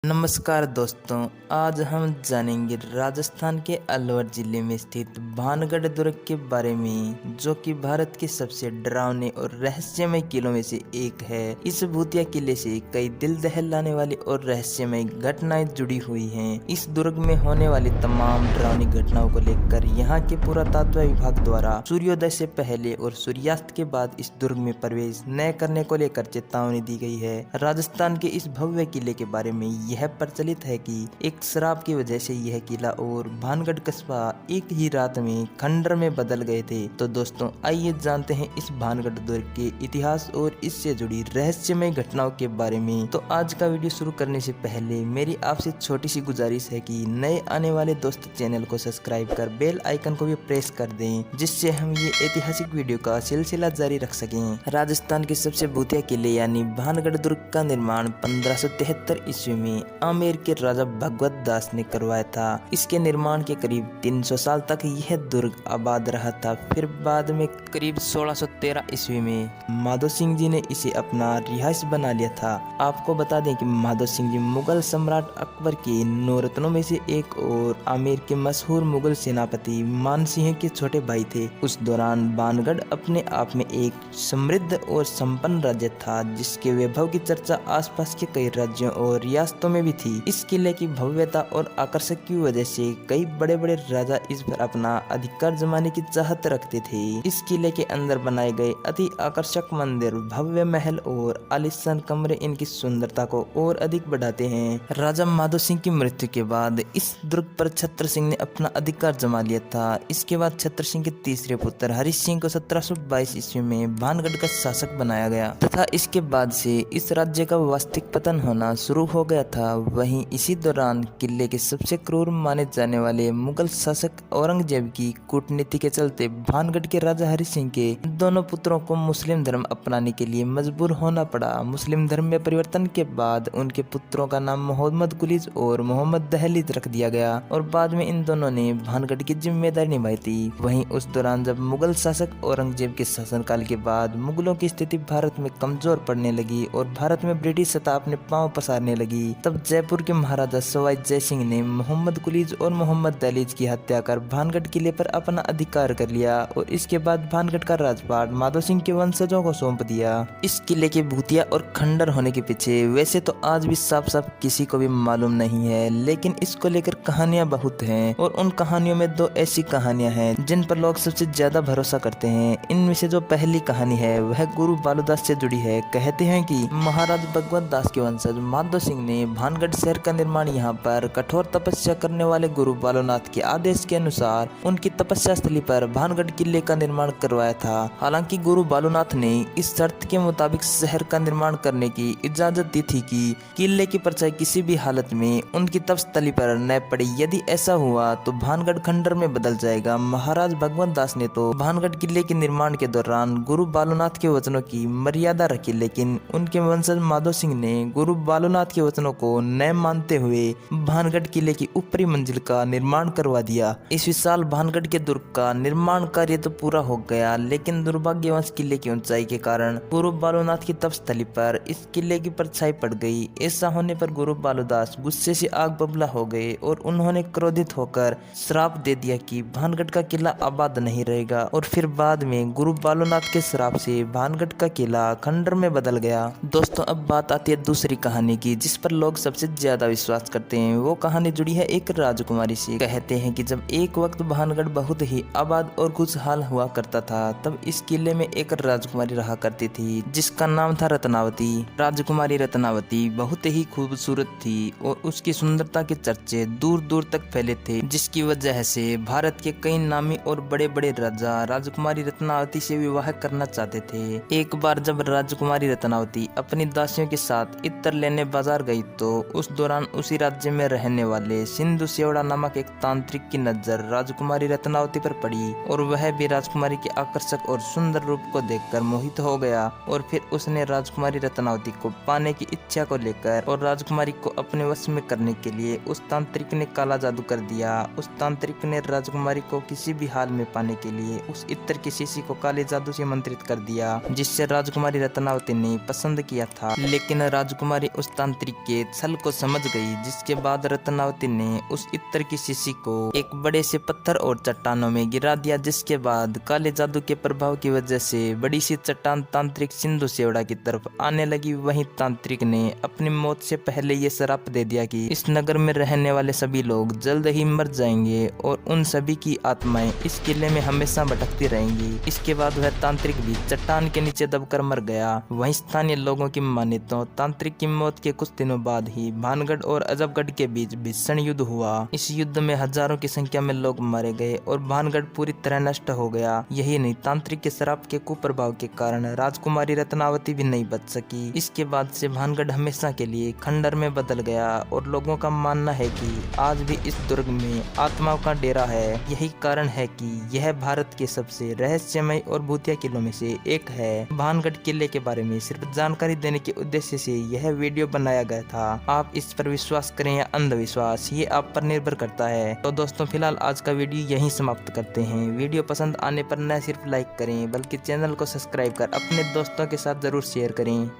नमस्कार दोस्तों, आज हम जानेंगे राजस्थान के अलवर जिले में स्थित भानगढ़ दुर्ग के बारे में, जो कि भारत के सबसे डरावने और रहस्यमय किलों में से एक है। इस भूतिया किले से कई दिल दहलाने वाली और रहस्यमय घटनाएं जुड़ी हुई हैं। इस दुर्ग में होने वाली तमाम डरावनी घटनाओं को लेकर यहाँ के पुरातत्व विभाग द्वारा सूर्योदय से पहले और सूर्यास्त के बाद इस दुर्ग में प्रवेश न करने को लेकर चेतावनी दी गई है। राजस्थान के इस भव्य किले के बारे में यह प्रचलित है कि एक श्राप की वजह से यह किला और भानगढ़ कस्बा एक ही रात में खंडर में बदल गए थे। तो दोस्तों, आइए जानते हैं इस भानगढ़ दुर्ग के इतिहास और इससे जुड़ी रहस्यमय घटनाओं के बारे में। तो आज का वीडियो शुरू करने से पहले मेरी आपसे छोटी सी गुजारिश है कि नए आने वाले दोस्त चैनल को सब्सक्राइब कर बेल आइकन को भी प्रेस कर दें, जिससे हम ये ऐतिहासिक वीडियो का सिलसिला जारी रख सकें। राजस्थान के सबसे भूतिया किले यानी भानगढ़ दुर्ग का निर्माण 1573 ईस्वी में आमेर के राजा भगवत दास ने करवाया था। इसके निर्माण के करीब 300 साल तक यह दुर्ग आबाद रहा था। फिर बाद में करीब 1613 ईस्वी में माधो सिंह जी ने इसे अपना रिहाइश बना लिया था। आपको बता दें कि माधो सिंह जी मुगल सम्राट अकबर के 9 रत्नों में से एक और आमेर के मशहूर मुगल सेनापति मान सिंह के छोटे भाई थे। उस दौरान भानगढ़ अपने आप में एक समृद्ध और संपन्न राज्य था, जिसके वैभव की चर्चा आसपास के कई राज्यों और रियासतों में भी थी। इस किले की भव्यता और आकर्षक की वजह से कई बड़े बड़े राजा इस पर अपना अधिकार जमाने की चाहत रखते थे। इस किले के अंदर बनाए गए अति आकर्षक मंदिर, भव्य महल और आलीशान कमरे इनकी सुंदरता को और अधिक बढ़ाते हैं। राजा माधो सिंह की मृत्यु के बाद इस दुर्ग पर छत्र सिंह ने अपना अधिकार जमा लिया था। इसके बाद छत्र सिंह के तीसरे पुत्र हरि सिंह को 1722 ईस्वी में भानगढ़ का शासक बनाया गया तथा इसके बाद से इस राज्य का वास्तविक पतन होना शुरू हो गया था। वहीं इसी दौरान किले के सबसे क्रूर माने जाने वाले मुगल शासक औरंगजेब की कूटनीति के चलते भानगढ़ के राजा हरि सिंह के दोनों पुत्रों को मुस्लिम धर्म अपनाने के लिए मजबूर होना पड़ा। मुस्लिम धर्म में परिवर्तन के बाद उनके पुत्रों का नाम मोहम्मद कुलीज और मोहम्मद दहलीज रख दिया गया और बाद में इन दोनों ने भानगढ़ की जिम्मेदारी निभाई थी। वहीं उस दौरान जब मुगल शासक औरंगजेब के शासनकाल के बाद मुगलों की स्थिति भारत में कमजोर पड़ने लगी और भारत में ब्रिटिश सत्ता अपने पांव पसारने लगी, तब जयपुर के महाराजा सवाई जय सिंह ने मोहम्मद कुलीज और मोहम्मद दहलीज की हत्या कर भानगढ़ किले पर अपना अधिकार कर लिया और इसके बाद भानगढ़ का राजपाट माधो सिंह के वंशजों को सौंप दिया। इस किले के भूतिया और खंडर होने के पीछे वैसे तो आज भी साफ साफ किसी को भी मालूम नहीं है, लेकिन इसको लेकर कहानियां बहुत हैं और उन कहानियों में 2 ऐसी कहानियां हैं जिन पर लोग सबसे ज्यादा भरोसा करते हैं। इनमें से जो पहली कहानी है वह गुरु बालूदास से जुड़ी है। कहते हैं कि महाराज भगवत दास के वंशज माधो सिंह ने भानगढ़ शहर का निर्माण यहाँ पर कठोर तपस्या करने वाले गुरु बालूनाथ के आदेश के अनुसार उनकी तपस्या स्थली पर भानगढ़ किले का निर्माण करवाया था। हालांकि गुरु बालूनाथ ने इस शर्त के मुताबिक शहर का निर्माण करने की इजाजत दी थी कि किले की परछाई किसी भी हालत में उनकी तपस्थली पर न पड़े। यदि ऐसा हुआ तो भानगढ़ खंडर में बदल जाएगा। महाराज भगवत दास ने तो भानगढ़ किले के निर्माण के दौरान गुरु बालूनाथ के वचनों की मर्यादा रखी, लेकिन उनके वंशज माधो सिंह ने गुरु बालूनाथ के वचनों को न मानते हुए भानगढ़ किले की ऊपरी मंजिल का निर्माण करवा दिया। इस साल भानगढ़ के दुर्ग का निर्माण कार्य तो पूरा हो गया, लेकिन दुर्भाग्यवश किले की ऊंचाई के कारण गुरु बालूनाथ की तपस्थली पर इस किले की परछाई पड़ गई। ऐसा होने पर गुरु बालूदास गुस्से से आग बबूला हो गए और उन्होंने क्रोधित होकर श्राप दे दिया कि भानगढ़ का किला आबाद नहीं रहेगा और फिर बाद में गुरु बालूनाथ के श्राप से भानगढ़ का किला खंडर में बदल गया। दोस्तों, अब बात आती है दूसरी कहानी की, जिस पर लोग सबसे ज्यादा विश्वास करते हैं। वो कहानी जुड़ी है एक राजकुमारी से। कहते हैं कि जब एक वक्त भानगढ़ बहुत ही आबाद और खुशहाल हुआ करता था, तब इस किले में एक राजकुमारी रहा करती थी जिसका नाम था रत्नावती। राजकुमारी रत्नावती बहुत ही खूबसूरत थी और उसकी सुंदरता के चर्चे दूर दूर तक फैले थे, जिसकी वजह से भारत के कई नामी और बड़े बड़े राजा राजकुमारी रत्नावती से विवाह करना चाहते थे। एक बार जब राजकुमारी रत्नावती अपनी दासियों के साथ इत्र लेने बाजार गई तो उस दौरान उसी राज्य में रहने वाले सिंधु सेवड़ा नामक एक तांत्रिक की नजर राजकुमारी रत्नावती पर पड़ी और वह भी राजकुमारी के आकर्षक और सुंदर रूप को देखकर मोहित हो गया और फिर उसने राजकुमारी रत्नावती को पाने की इच्छा को लेकर और राजकुमारी को अपने वश में करने के लिए उस तांत्रिक ने काला जादू कर दिया। उस तांत्रिक ने राजकुमारी को किसी भी हाल में पाने के लिए उस इत्र की शीशी को काले जादू से मंत्रित कर दिया, जिससे राजकुमारी रत्नावती ने पसंद किया था। लेकिन राजकुमारी उस तांत्रिक के छल को समझ गई, जिसके बाद रत्नावती ने उस इत्र की शीशी को एक बड़े से पत्थर और चट्टानों में गिरा दिया, जिसके बाद काले जादू के प्रभाव की वजह से बड़ी सी चट्टान तांत्रिक सिंधु सेवड़ा की तरफ आने लगी। वहीं तांत्रिक ने अपनी मौत से पहले ये श्राप दे दिया कि इस नगर में रहने वाले सभी लोग जल्द ही मर जाएंगे और उन सभी की आत्माएं इस किले में हमेशा भटकती रहेंगी। इसके बाद वह तांत्रिक भी चट्टान के नीचे दबकर मर गया। वहीं स्थानीय लोगों की माने तो तांत्रिक की मौत के कुछ दिनों बाद ही भानगढ़ और अजबगढ़ के बीच भीषण युद्ध हुआ। इस युद्ध में हजारों की संख्या में लोग मारे गए और भानगढ़ पूरी तरह नष्ट हो गया। यही नहीं, तांत्रिक के श्राप के कुप्रभाव के कारण राजकुमारी रत्नावती भी नहीं बच सकी। इसके बाद से भानगढ़ हमेशा के लिए खंडर में बदल गया और लोगों का मानना है कि आज भी इस दुर्ग में आत्माओं का डेरा है। यही कारण है कि यह भारत के सबसे रहस्यमय और भूतिया किलों में से एक है। भानगढ़ किले के बारे में सिर्फ जानकारी देने के उद्देश्य से यह वीडियो बनाया गया था। आप इस पर विश्वास करें या अंधविश्वास, ये आप पर निर्भर करता है। तो दोस्तों, फिलहाल आज का वीडियो यहीं समाप्त करते हैं। वीडियो पसंद आने पर न सिर्फ लाइक करें बल्कि चैनल को सब्सक्राइब कर अपने दोस्तों के साथ जरूर शेयर करें।